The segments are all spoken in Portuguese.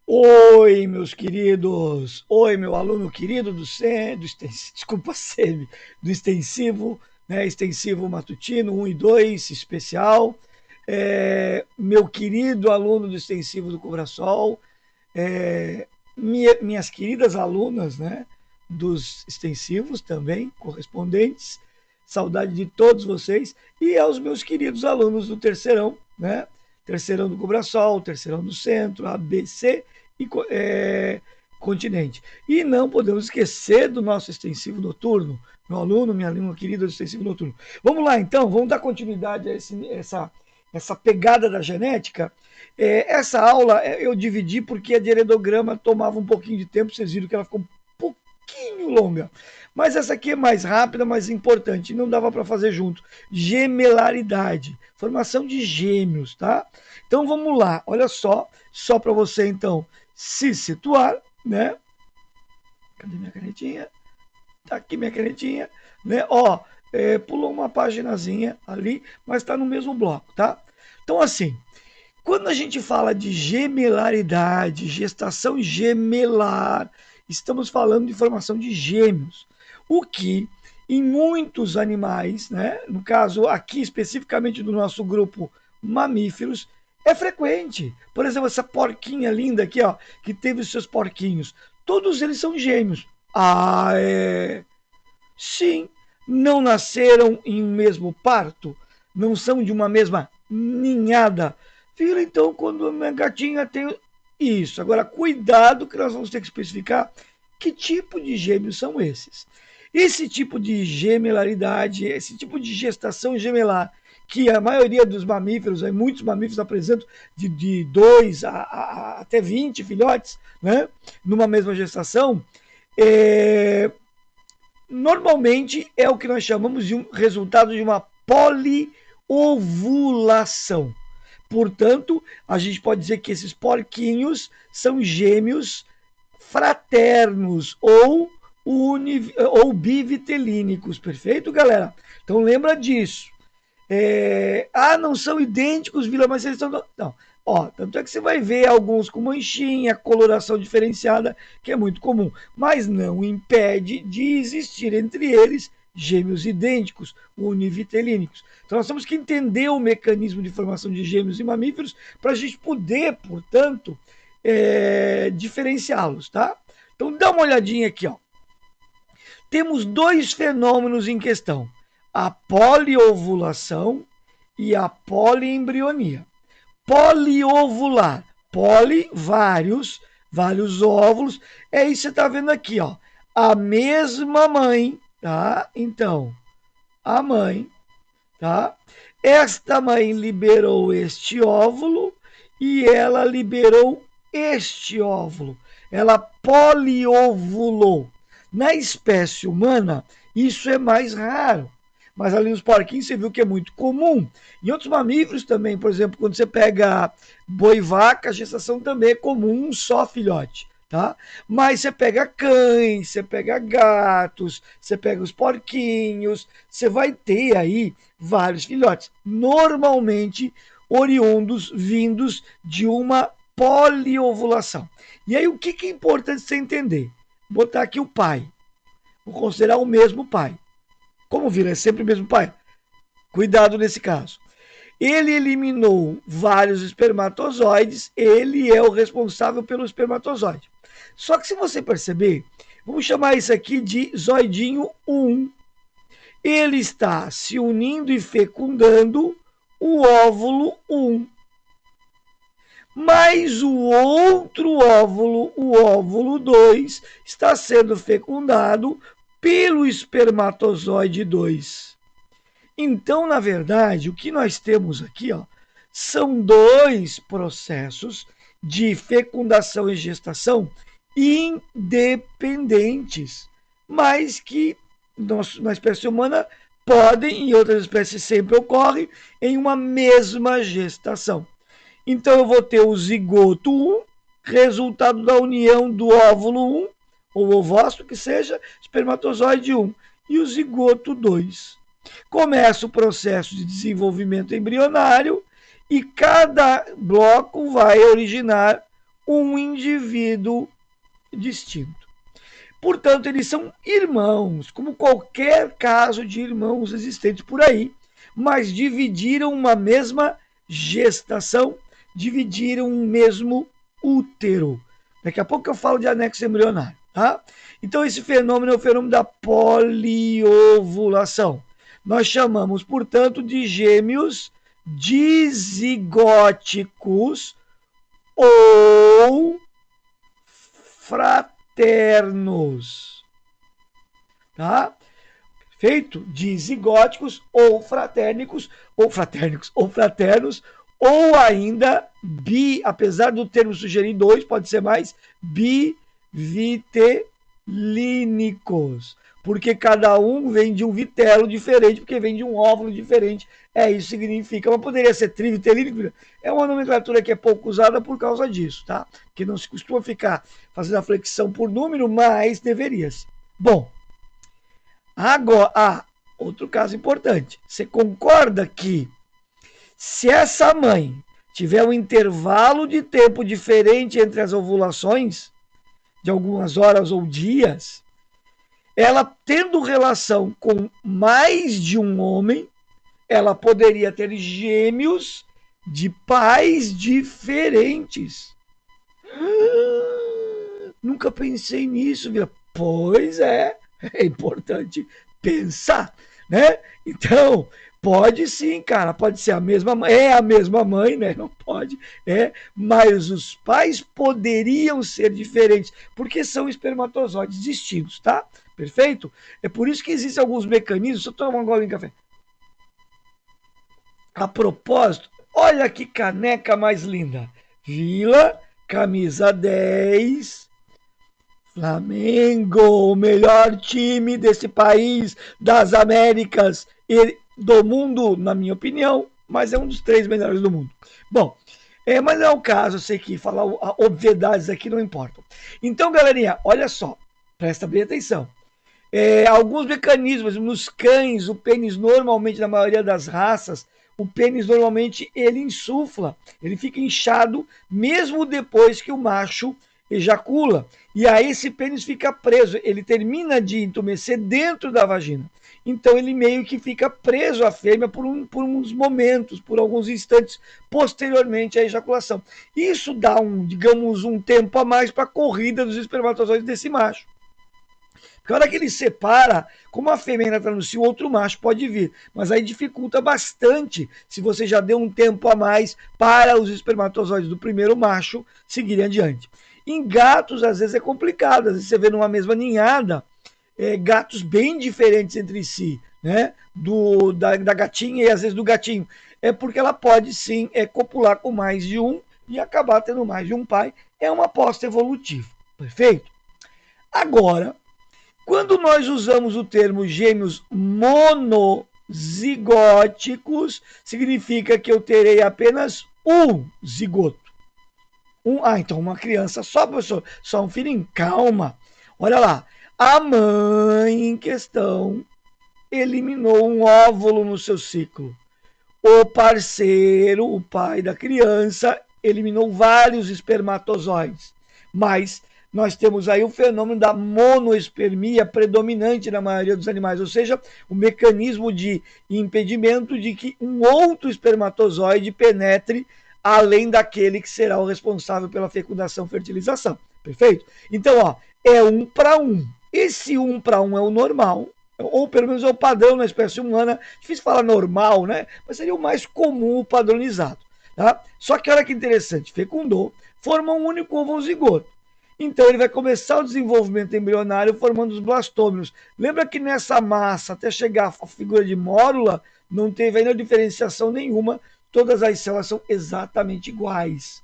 Oi, meus queridos. Oi, meu aluno querido desculpa, SEMI, do extensivo, né? Extensivo matutino 1 e 2, especial. Meu querido aluno do extensivo do Cobrasol, minhas queridas alunas, né? Dos extensivos também, correspondentes. Saudade de todos vocês. E aos meus queridos alunos do terceirão, né? Terceirão do Cobrasol, terceirão do Centro, ABC e continente. E não podemos esquecer do nosso extensivo noturno, meu aluno, minha aluna querida do extensivo noturno. Vamos lá, então, vamos dar continuidade a essa pegada da genética. Essa aula eu dividi porque a de heredograma tomava um pouquinho de tempo, vocês viram que ela ficou um pouquinho longa. Mas essa aqui é mais rápida, mais importante, não dava para fazer junto. Gemelaridade, formação de gêmeos, tá? Então vamos lá, olha só para você então se situar, né? Cadê minha canetinha? Tá aqui minha canetinha, né? Ó, pulou uma paginazinha ali, mas está no mesmo bloco, tá? Então assim, quando a gente fala de gemelaridade, gestação gemelar, estamos falando de formação de gêmeos, o que em muitos animais, né, no caso aqui especificamente do nosso grupo mamíferos, é frequente. Por exemplo, essa porquinha linda aqui, ó, que teve os seus porquinhos, todos eles são gêmeos. Ah, é? Sim, não nasceram em um mesmo parto, não são de uma mesma ninhada. Filho, então, quando a minha gatinha tem isso. Agora, cuidado que nós vamos ter que especificar que tipo de gêmeos são esses. Esse tipo de gemelaridade, esse tipo de gestação gemelar, que a maioria dos mamíferos, muitos mamíferos apresentam de 2 até 20 filhotes, né, numa mesma gestação, normalmente é o que nós chamamos de um resultado de uma poliovulação. Portanto, a gente pode dizer que esses porquinhos são gêmeos fraternos ou bivitelínicos, perfeito, galera? Então lembra disso. Não são idênticos, Vila, mas eles são... Não, ó, tanto é que você vai ver alguns com manchinha, coloração diferenciada, que é muito comum, mas não impede de existir entre eles gêmeos idênticos, univitelínicos. Então nós temos que entender o mecanismo de formação de gêmeos e mamíferos para a gente poder, portanto, diferenciá-los, tá? Então dá uma olhadinha aqui, ó. Temos dois fenômenos em questão: a poliovulação e a poliembrionia. Poliovular, poli, vários óvulos. É isso que você está vendo aqui, ó. A mesma mãe, tá? Então, a mãe, tá? Esta mãe liberou este óvulo e ela liberou este óvulo. Ela poliovulou. Na espécie humana, isso é mais raro. Mas ali nos porquinhos você viu que é muito comum. Em outros mamíferos também, por exemplo, quando você pega boi e vaca, a gestação também é comum, um só filhote, tá? Mas você pega cães, você pega gatos, você pega os porquinhos, você vai ter aí vários filhotes, normalmente oriundos, vindos de uma poliovulação. E aí o que é importante você entender? Vou botar aqui o pai, vou considerar o mesmo pai. Como vira, é sempre o mesmo pai. Cuidado nesse caso. Ele eliminou vários espermatozoides, ele é o responsável pelo espermatozoide. Só que se você perceber, vamos chamar isso aqui de zoidinho 1. Ele está se unindo e fecundando o óvulo 1. Mas o outro óvulo, o óvulo 2, está sendo fecundado pelo espermatozoide 2. Então, na verdade, o que nós temos aqui, ó, são dois processos de fecundação e gestação independentes, mas que na espécie humana podem, em outras espécies sempre ocorrem, em uma mesma gestação. Então eu vou ter o zigoto 1, resultado da união do óvulo 1, ou ovócito que seja, espermatozoide 1, e o zigoto 2. Começa o processo de desenvolvimento embrionário e cada bloco vai originar um indivíduo distinto. Portanto, eles são irmãos, como qualquer caso de irmãos existentes por aí, mas dividiram uma mesma gestação, dividiram um mesmo útero. Daqui a pouco eu falo de anexo embrionário, tá? Então, esse fenômeno é o fenômeno da poliovulação. Nós chamamos, portanto, de gêmeos dizigóticos ou fraternos, tá? Feito dizigóticos ou fraternos, ou ainda apesar do termo sugerir dois, pode ser mais, bivitelínicos, porque cada um vem de um vitelo diferente, porque vem de um óvulo diferente. Isso significa, mas poderia ser trivitelínico, é uma nomenclatura que é pouco usada por causa disso, tá? Que não se costuma ficar fazendo a flexão por número, mas deveria-se. Bom, agora, outro caso importante. Você concorda que se essa mãe tiver um intervalo de tempo diferente entre as ovulações, de algumas horas ou dias, ela tendo relação com mais de um homem, ela poderia ter gêmeos de pais diferentes. Nunca pensei nisso, Vila. Pois é importante pensar, né? Então, pode sim, cara, pode ser a mesma mãe, é a mesma mãe, né? Não pode, mas os pais poderiam ser diferentes, porque são espermatozoides distintos, tá? Perfeito? É por isso que existem alguns mecanismos. Deixa eu tomar um gole de café. A propósito, olha que caneca mais linda. Vila, camisa 10, Flamengo, o melhor time desse país, das Américas e do mundo, na minha opinião, mas é um dos 3 melhores do mundo. Bom, mas não é o caso, eu sei que falar obviedades aqui não importam. Então, galerinha, olha só, presta bem atenção. Alguns mecanismos, nos cães, o pênis normalmente, na maioria das raças, o pênis normalmente ele insufla, ele fica inchado mesmo depois que o macho ejacula. E aí esse pênis fica preso, ele termina de entumecer dentro da vagina. Então ele meio que fica preso à fêmea por uns momentos, por alguns instantes posteriormente à ejaculação. Isso dá digamos, um tempo a mais para a corrida dos espermatozoides desse macho. Porque a hora que ele separa, como a fêmea ainda está no cio, outro macho pode vir. Mas aí dificulta bastante se você já deu um tempo a mais para os espermatozoides do primeiro macho seguirem adiante. Em gatos, às vezes é complicado. Às vezes você vê numa mesma ninhada gatos bem diferentes entre si, né? Da gatinha e às vezes do gatinho. É porque ela pode sim copular com mais de um e acabar tendo mais de um pai. É uma aposta evolutiva. Perfeito? Agora, quando nós usamos o termo gêmeos monozigóticos, significa que eu terei apenas um zigoto. Então uma criança só, professor, só um filhinho. Calma. Olha lá. A mãe em questão eliminou um óvulo no seu ciclo. O parceiro, o pai da criança, eliminou vários espermatozoides. Mas nós temos aí o fenômeno da monoespermia predominante na maioria dos animais, ou seja, o mecanismo de impedimento de que um outro espermatozoide penetre além daquele que será o responsável pela fecundação, fertilização. Perfeito? Então, é 1 para 1. Esse 1 para 1 é o normal, ou pelo menos é o padrão na espécie humana. Difícil falar normal, né? Mas seria o mais comum, o padronizado. Tá? Só que olha que interessante, fecundou, forma um único ovo zigoto. Então ele vai começar o desenvolvimento embrionário formando os blastômeros. Lembra que nessa massa, até chegar à figura de mórula, não teve ainda diferenciação nenhuma, todas as células são exatamente iguais,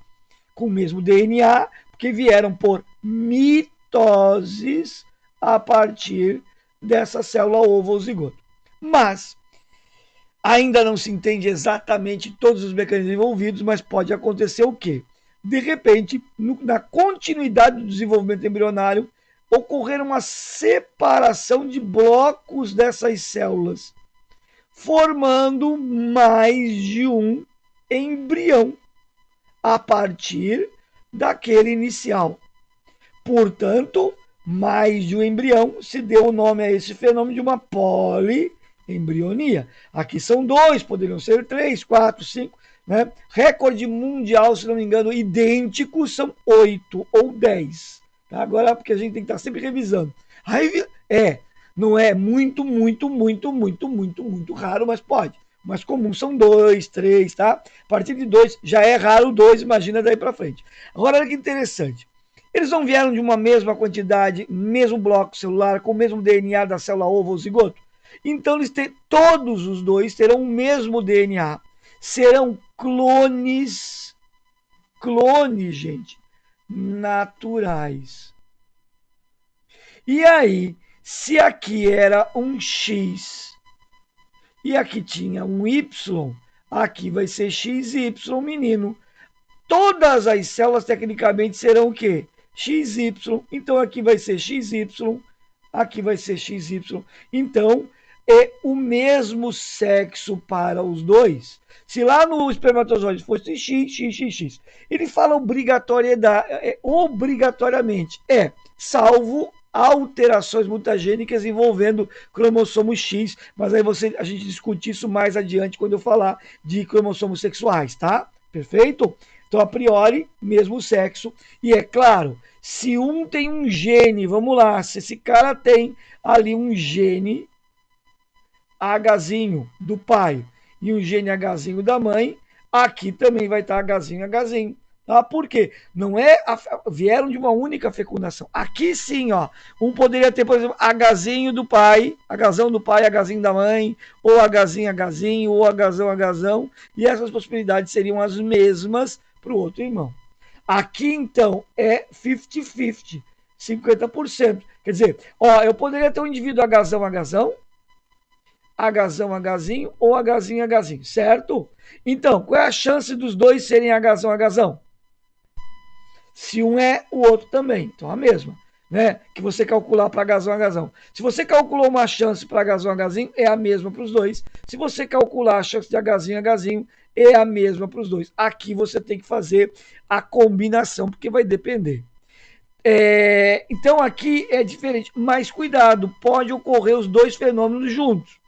com o mesmo DNA, porque vieram por mitoses a partir dessa célula ovo ou zigoto. Mas ainda não se entende exatamente todos os mecanismos envolvidos, mas pode acontecer o quê? De repente, na continuidade do desenvolvimento embrionário, ocorrer uma separação de blocos dessas células, formando mais de um embrião a partir daquele inicial. Portanto, mais de um embrião se deu o nome a esse fenômeno de uma poliembrionia. Aqui são 2, poderiam ser 3, 4, 5. Né? Recorde mundial, se não me engano, idênticos são 8 ou 10. Tá? Agora, porque a gente tem que estar sempre revisando. Aí, não é muito raro, mas pode. O mais comum são 2, 3, tá? A partir de 2 já é raro 2, imagina daí para frente. Agora, olha que interessante. Eles não vieram de uma mesma quantidade, mesmo bloco celular, com o mesmo DNA da célula ovo ou zigoto? Então, todos os dois terão o mesmo DNA. Serão clones, gente, naturais. E aí, se aqui era um X e aqui tinha um Y, aqui vai ser XY, menino. Todas as células, tecnicamente, serão o quê? XY. Então, aqui vai ser XY, aqui vai ser XY. Então, é o mesmo sexo para os dois. Se lá no espermatozoide fosse X, ele fala obrigatoriamente, salvo alterações mutagênicas envolvendo cromossomo X, mas aí a gente discute isso mais adiante quando eu falar de cromossomos sexuais, tá? Perfeito? Então, a priori, mesmo sexo. E é claro, se um tem um gene, vamos lá, se esse cara tem ali um gene Hzinho do pai e um gene Hzinho da mãe, aqui também vai estar Hzinho. Tá? Por quê? Não vieram de uma única fecundação. Aqui sim, ó, um poderia ter, por exemplo, Hzinho do pai, Hzão do pai, Hzinho da mãe, ou Hzinho, ou Hzão, e essas possibilidades seriam as mesmas para o outro irmão. Aqui, então, é 50-50, 50%. Quer dizer, ó, eu poderia ter um indivíduo Hzão, Hzinho ou Hzinho, certo? Então, qual é a chance dos dois serem Hzão? Se um é, o outro também. Então, a mesma, né? Que você calcular para Hzão. Se você calculou uma chance para Hzinho, é a mesma para os dois. Se você calcular a chance de Hzinho, é a mesma para os dois. Aqui você tem que fazer a combinação, porque vai depender. Então, aqui é diferente. Mas cuidado, pode ocorrer os dois fenômenos juntos.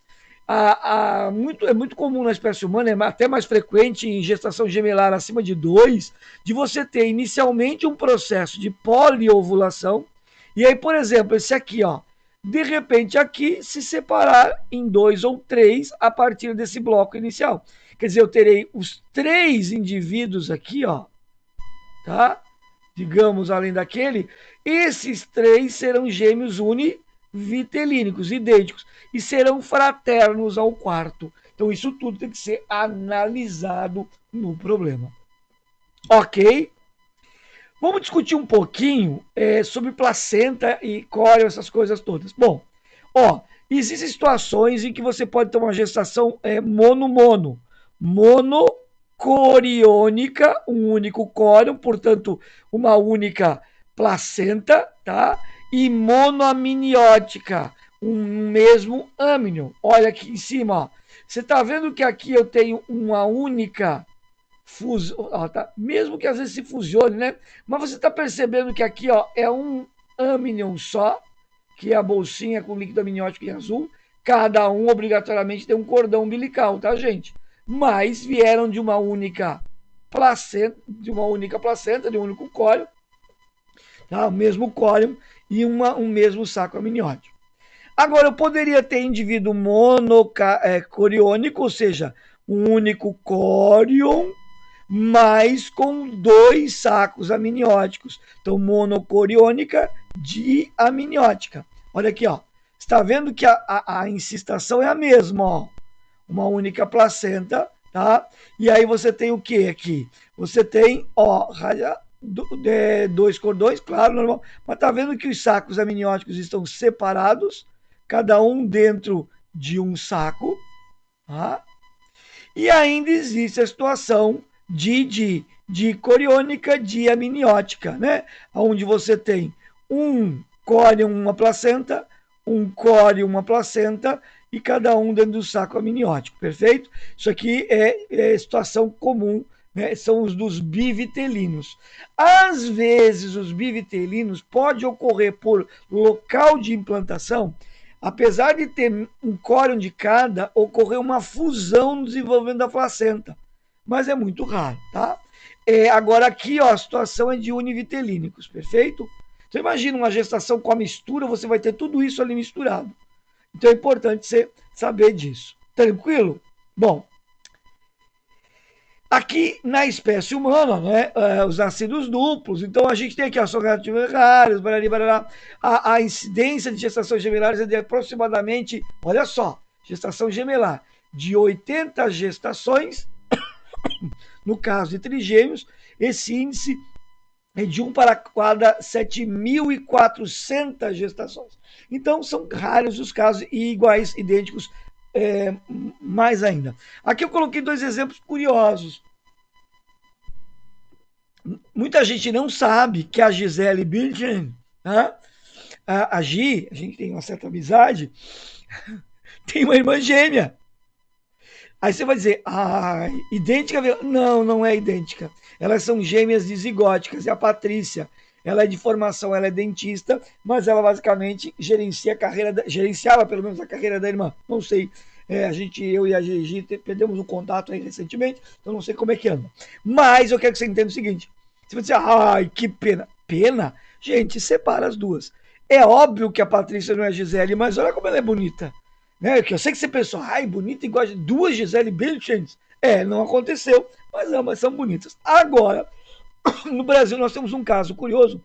É muito comum na espécie humana, é até mais frequente em gestação gemelar acima de 2, de você ter inicialmente um processo de poliovulação, e aí, por exemplo, esse aqui, ó, de repente aqui se separar em 2 ou 3 a partir desse bloco inicial. Quer dizer, eu terei os 3 indivíduos aqui, ó, tá? Digamos, além daquele, esses 3 serão gêmeos univitelínicos, idênticos, e serão fraternos ao quarto. Então, isso tudo tem que ser analisado no problema. Ok? Vamos discutir um pouquinho sobre placenta e córeo, essas coisas todas. Bom, ó, existem situações em que você pode ter uma gestação monocoriônica, um único córeo, portanto, uma única placenta, tá? E monoamniótica, um mesmo âmnion. Olha aqui em cima, ó. Você está vendo que aqui eu tenho uma única fusão, tá? Mesmo que às vezes se fusione, né? Mas você está percebendo que aqui, ó, é um âmnion só, que é a bolsinha com líquido amniótico em azul. Cada um obrigatoriamente tem um cordão umbilical, tá, gente? Mas vieram de uma única placenta, de um único córeo, tá? O mesmo córeo e um mesmo saco amniótico. Agora, eu poderia ter indivíduo monocoriônico, ou seja, um único córion, mas com 2 sacos amnióticos. Então, monocoriônica diamniótica. Olha aqui, ó. Está vendo que a incistação é a mesma, ó. Uma única placenta, tá? E aí você tem o que aqui? Você tem, ó, 2 cordões, claro, normal. Mas tá vendo que os sacos amnióticos estão separados, cada um dentro de um saco, tá? E ainda existe a situação de coriônica diamniótica, né? Onde você tem um córion, uma placenta, um córion, uma placenta, e cada um dentro do saco amniótico, perfeito? Isso aqui é situação comum, né? São os dos bivitelinos. Às vezes, os bivitelinos pode ocorrer por local de implantação, apesar de ter um córion de cada, ocorrer uma fusão no desenvolvimento da placenta, mas é muito raro, tá? Agora aqui, ó, a situação é de univitelínicos, perfeito? Então imagina uma gestação com a mistura, você vai ter tudo isso ali misturado. Então é importante você saber disso. Tranquilo? Bom, aqui na espécie humana, né, os nascidos duplos, então a gente tem aqui as gemelárias, a incidência de gestação gemelar é de aproximadamente, olha só, gestação gemelar, de 80 gestações, no caso de trigêmeos, esse índice é de 1 para cada 7.400 gestações. Então, são raros os casos e iguais, idênticos, mais ainda. Aqui eu coloquei 2 exemplos curiosos. Muita gente não sabe que a Gisele Bündchen, né? A Gi, a gente tem uma certa amizade, tem uma irmã gêmea. Aí você vai dizer, idêntica? Não, não é idêntica. Elas são gêmeas dizigóticas. E a Patrícia, ela é de formação, ela é dentista, mas ela basicamente gerenciava pelo menos a carreira da irmã. Não sei, eu e a Gigi perdemos o contato aí recentemente, então não sei como é que anda. Mas eu quero que você entenda o seguinte, você vai dizer, ai, que pena. Pena? Gente, separa as duas. É óbvio que a Patrícia não é a Gisele, mas olha como ela é bonita. Né? Eu sei que você pensou, ai, bonita igual a duas Gisele Bündchen. Não aconteceu, mas ambas são bonitas. Agora, no Brasil nós temos um caso curioso,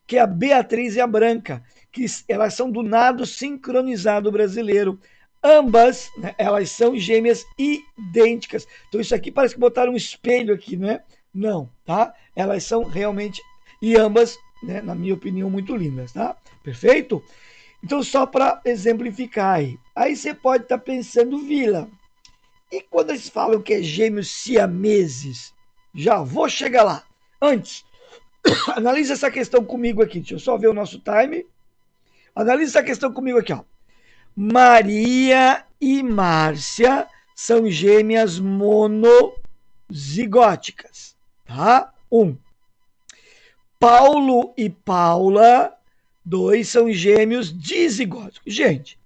que é a Beatriz e a Branca, que elas são do nado sincronizado brasileiro. Ambas, né, elas são gêmeas idênticas. Então isso aqui parece que botaram um espelho aqui, né? Não, tá? Elas são realmente, e ambas, né, na minha opinião, muito lindas, tá? Perfeito? Então, só para exemplificar aí você pode estar pensando, Vila, e quando eles falam que é gêmeos siameses? Já vou chegar lá. Antes, analisa essa questão comigo aqui. Deixa eu só ver o nosso time. Analisa essa questão comigo aqui, ó. Maria e Márcia são gêmeas monozigóticas, tá? 1. Paulo e Paula, 2, são gêmeos dizigóticos. Gente,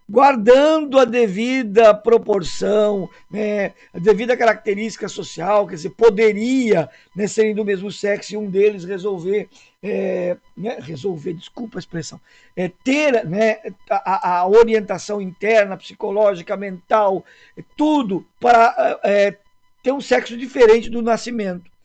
guardando a devida proporção, né, a devida característica social, quer dizer, poderia, né, serem do mesmo sexo e um deles resolver, desculpa a expressão, ter, né, a orientação interna, psicológica, mental, tudo para ter um sexo diferente do nascimento.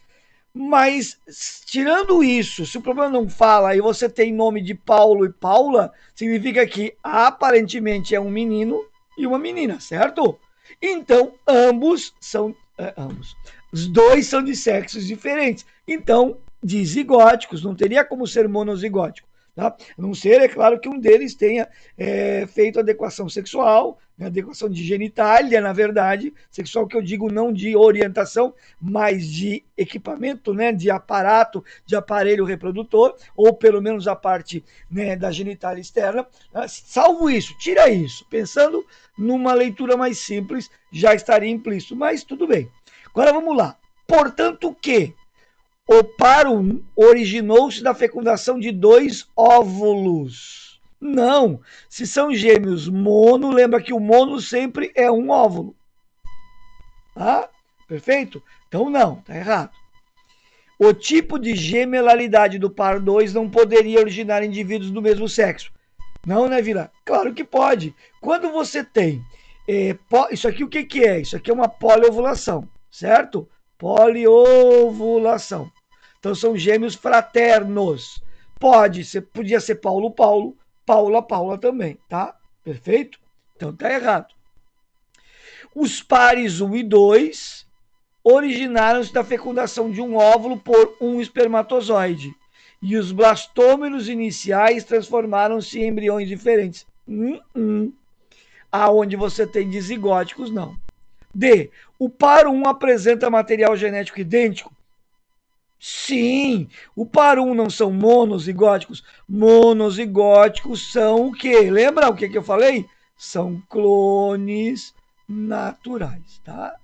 Mas, tirando isso, se o problema não fala e você tem nome de Paulo e Paula, significa que aparentemente é um menino e uma menina, certo? Então, ambos são. Os dois são de sexos diferentes. Então, dizigóticos, não teria como ser monozigótico. Tá? A não ser, é claro, que um deles tenha feito adequação sexual, né, adequação de genitália, na verdade, sexual que eu digo não de orientação, mas de equipamento, né, de aparato, de aparelho reprodutor, ou pelo menos a parte, né, da genitália externa. Salvo isso, tira isso. Pensando numa leitura mais simples, já estaria implícito, mas tudo bem. Agora vamos lá. Portanto, que o par 1 originou-se da fecundação de 2 óvulos. Não, se são gêmeos mono, lembra que o mono sempre é um óvulo. Tá? Perfeito? Então não, tá errado. O tipo de gemelaridade do par 2 não poderia originar indivíduos do mesmo sexo. Não, né, Vila? Claro que pode. Quando você tem... isso aqui o que é? Isso aqui é uma poliovulação, certo? Poliovulação. Então são gêmeos fraternos. Podia ser Paulo, Paulo, Paula, Paula também, tá? Perfeito? Então tá errado. Os pares 1 e 2 originaram-se da fecundação de um óvulo por um espermatozoide. E os blastômeros iniciais transformaram-se em embriões diferentes. Aonde você tem dizigóticos, não. D. O par 1 apresenta material genético idêntico? Sim, o par 1 não são monozigóticos. Monozigóticos são o quê? Lembra o que eu falei? são clones naturais, tá?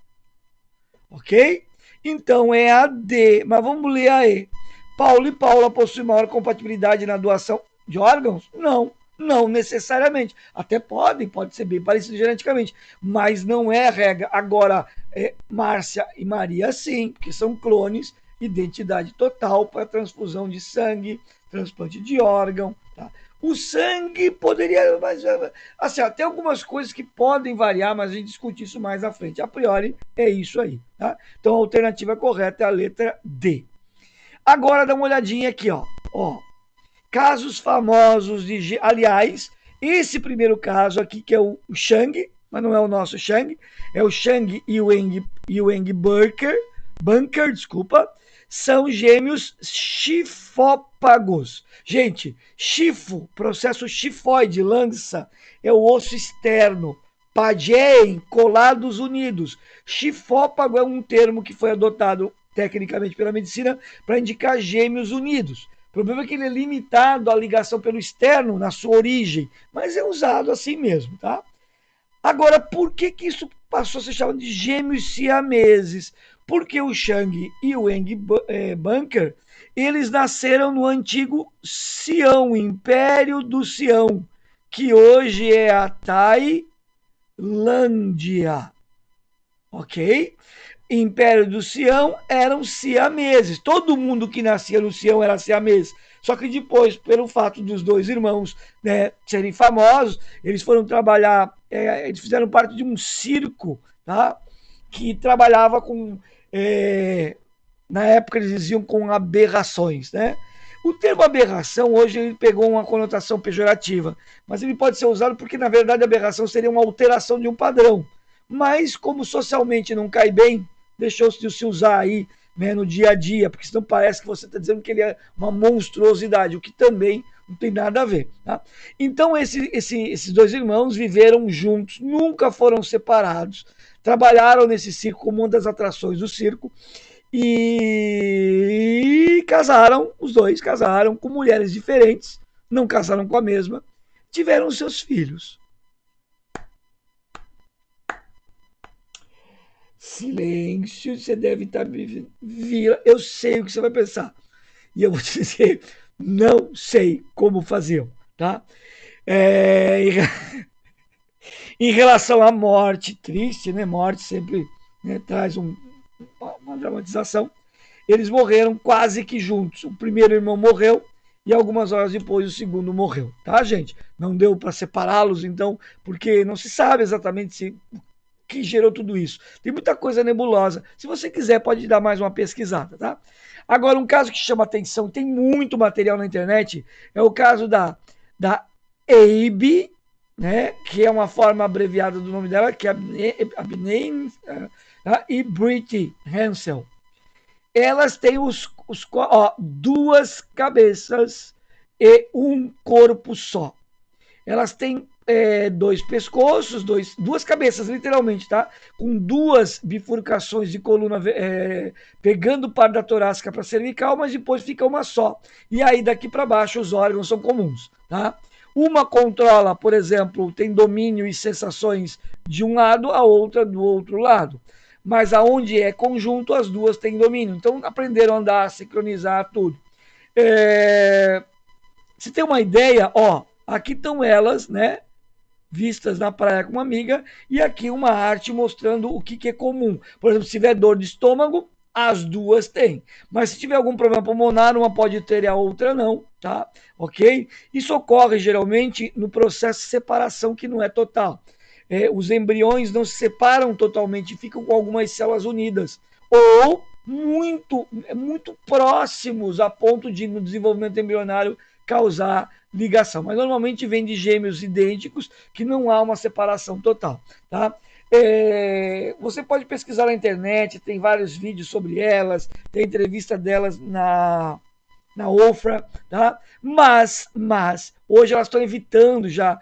Ok? Então é a D, mas vamos ler a E. Paulo e Paula possuem maior compatibilidade na doação de órgãos? Não, não necessariamente. Até pode ser bem parecido geneticamente, mas não é a regra. Agora, Márcia e Maria, sim, porque são clones, identidade total para transfusão de sangue, transplante de órgão, tá? O sangue poderia, mas assim, tem algumas coisas que podem variar, mas a gente discute isso mais à frente. A priori é isso aí, tá? Então a alternativa correta é a letra D. Agora dá uma olhadinha aqui, ó. Casos famosos de, aliás, esse primeiro caso aqui que é o Chang, mas não é o nosso Chang, é o Chang Ewing Bunker, desculpa, são gêmeos chifópagos. Gente, chifo, processo chifoide, lança, é o osso externo. Pagém, colados unidos. Chifópago é um termo que foi adotado tecnicamente pela medicina para indicar gêmeos unidos. O problema é que ele é limitado à ligação pelo externo na sua origem, mas é usado assim mesmo, tá? Agora, por que isso passou a ser chamado de gêmeos siameses? Porque o Chang e o Eng Bunker, eles nasceram no antigo Sião, Império do Sião, que hoje é a Tailândia, ok? Império do Sião eram siameses. Todo mundo que nascia no Sião era siamês. Só que depois, pelo fato dos dois irmãos, né, serem famosos, eles foram trabalhar, eles fizeram parte de um circo, tá? Que trabalhava com, na época eles diziam com aberrações, né? O termo aberração hoje ele pegou uma conotação pejorativa, mas ele pode ser usado porque na verdade aberração seria uma alteração de um padrão. Mas como socialmente não cai bem, deixou-se de se usar aí, né, no dia a dia, porque senão parece que você está dizendo que ele é uma monstruosidade, o que também não tem nada a ver. Tá? Então esses dois irmãos viveram juntos, nunca foram separados, trabalharam nesse circo como uma das atrações do circo e casaram, os dois casaram com mulheres diferentes, não casaram com a mesma, tiveram seus filhos. Silêncio, você deve estar me vira. Eu sei o que você vai pensar. E eu vou te dizer, não sei como fazer, tá? Em relação à morte, triste, né? Morte sempre, né, traz uma dramatização. Eles morreram quase que juntos. O primeiro irmão morreu e algumas horas depois o segundo morreu, tá, gente? Não deu para separá-los, então, porque não se sabe exatamente se que gerou tudo isso. Tem muita coisa nebulosa. Se você quiser, pode dar mais uma pesquisada, tá? Agora, um caso que chama atenção, tem muito material na internet, é o caso da Abe, né? Que é uma forma abreviada do nome dela, que é Abney e Britty Hansel. Elas têm duas cabeças e um corpo só. Elas têm dois pescoços, duas cabeças, literalmente, tá? Com duas bifurcações de coluna, pegando parte da torácica para cervical, mas depois fica uma só. E aí, daqui para baixo, os órgãos são comuns, tá? Uma controla, por exemplo, tem domínio e sensações de um lado, a outra do outro lado. Mas aonde é conjunto, as duas têm domínio. Então, aprenderam a andar, sincronizar, tudo. Você tem uma ideia, aqui estão elas, né? Vistas na praia com uma amiga, e aqui uma arte mostrando o que é comum. Por exemplo, se tiver dor de estômago, as duas têm. Mas se tiver algum problema pulmonar, uma pode ter e a outra não, tá? Ok? Isso ocorre geralmente no processo de separação, que não é total. Os embriões não se separam totalmente, ficam com algumas células unidas. Ou muito próximos a ponto de, no desenvolvimento embrionário, causar ligação. Mas normalmente vem de gêmeos idênticos que não há uma separação total, tá? Você pode pesquisar na internet, tem vários vídeos sobre elas, tem entrevista delas na Ofra, tá? Mas hoje elas estão evitando já.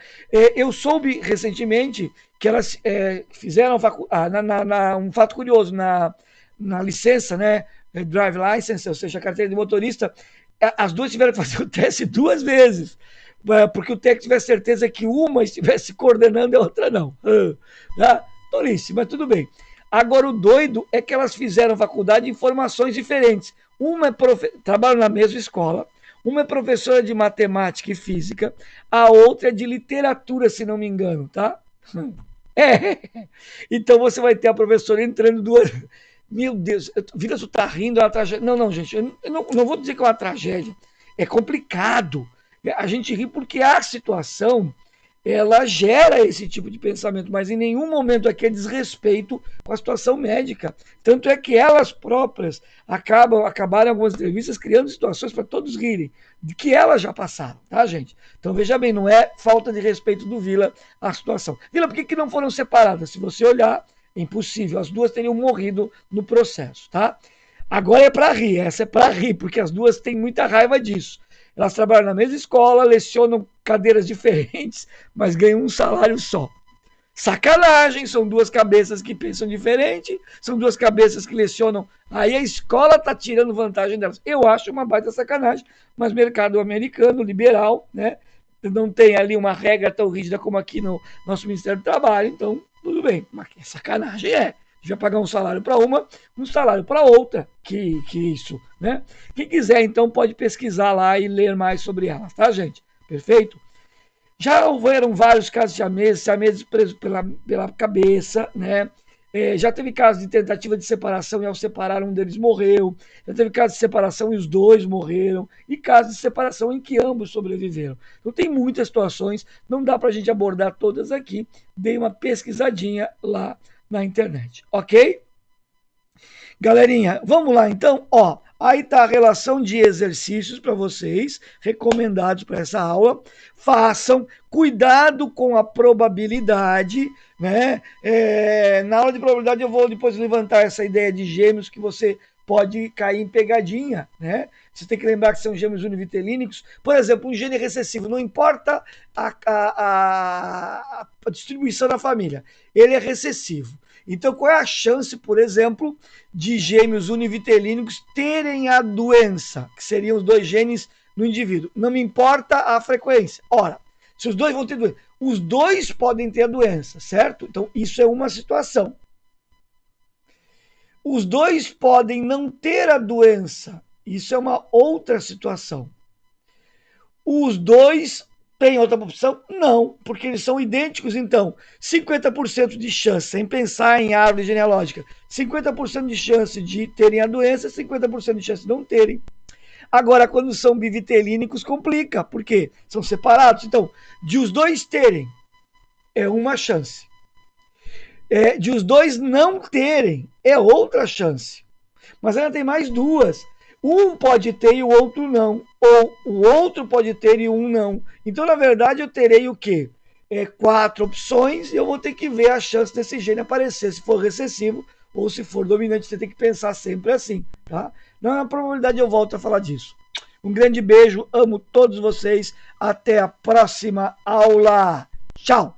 Eu soube recentemente que elas fizeram um fato curioso na licença, né? Drive license, ou seja, a carteira de motorista. As duas tiveram que fazer o teste 2 vezes. porque o técnico tivesse certeza que uma estivesse coordenando e a outra não. Tá? Tolice, mas tudo bem. Agora, o doido é que elas fizeram faculdade em formações diferentes. Uma trabalha na mesma escola, uma é professora de matemática e física, a outra é de literatura, se não me engano, tá? É. Então você vai ter a professora entrando duas. Meu Deus, Vila, você tá rindo, é uma tragédia. Não, gente, eu não vou dizer que é uma tragédia. É complicado. A gente ri porque a situação ela gera esse tipo de pensamento, mas em nenhum momento aqui é desrespeito com a situação médica. Tanto é que elas próprias acabaram em algumas entrevistas criando situações para todos rirem, de que elas já passaram, tá, gente? Então veja bem, não é falta de respeito do Vila a situação. Vila, por que não foram separadas? Se você olhar, é impossível, as duas teriam morrido no processo, tá? Agora é para rir, essa é para rir, porque as duas têm muita raiva disso. Elas trabalham na mesma escola, lecionam cadeiras diferentes, mas ganham um salário só. Sacanagem, são duas cabeças que pensam diferente, são duas cabeças que lecionam. Aí a escola está tirando vantagem delas. Eu acho uma baita sacanagem, mas mercado americano, liberal, né? Não tem ali uma regra tão rígida como aqui no nosso Ministério do Trabalho, então tudo bem. Mas que sacanagem é. Devia pagar um salário para uma, um salário para outra, que isso, né? Quem quiser, então, pode pesquisar lá e ler mais sobre elas, tá, gente? Perfeito? Já houveram vários casos de siameses presos pela cabeça, né? Já teve casos de tentativa de separação e ao separar um deles morreu. Já teve casos de separação e os dois morreram. E casos de separação em que ambos sobreviveram. Então tem muitas situações, não dá para a gente abordar todas aqui. Dei uma pesquisadinha lá na internet, ok? Galerinha, vamos lá então, ó. Aí tá a relação de exercícios para vocês, recomendados para essa aula. Façam, cuidado com a probabilidade, né? Na aula de probabilidade eu vou depois levantar essa ideia de gêmeos que você pode cair em pegadinha, né? Você tem que lembrar que são gêmeos univitelínicos. Por exemplo, um gene recessivo, não importa a distribuição da família, ele é recessivo. Então, qual é a chance, por exemplo, de gêmeos univitelínicos terem a doença, que seriam os dois genes no indivíduo? Não me importa a frequência. Ora, se os dois vão ter doença, os dois podem ter a doença, certo? Então, isso é uma situação. Os dois podem não ter a doença. Isso é uma outra situação. Os dois têm outra opção? Não, porque eles são idênticos, então. 50% de chance, sem pensar em árvore genealógica. 50% de chance de terem a doença, 50% de chance de não terem. Agora, quando são bivitelínicos, complica, porque são separados. Então, de os dois terem, é uma chance. De os dois não terem, é outra chance. Mas ainda tem mais duas. Um pode ter e o outro não. Ou o outro pode ter e um não. Então, na verdade, eu terei o quê? 4 opções e eu vou ter que ver a chance desse gene aparecer, se for recessivo ou se for dominante. Você tem que pensar sempre assim, tá? Na probabilidade eu volto a falar disso. Um grande beijo, amo todos vocês. Até a próxima aula. Tchau!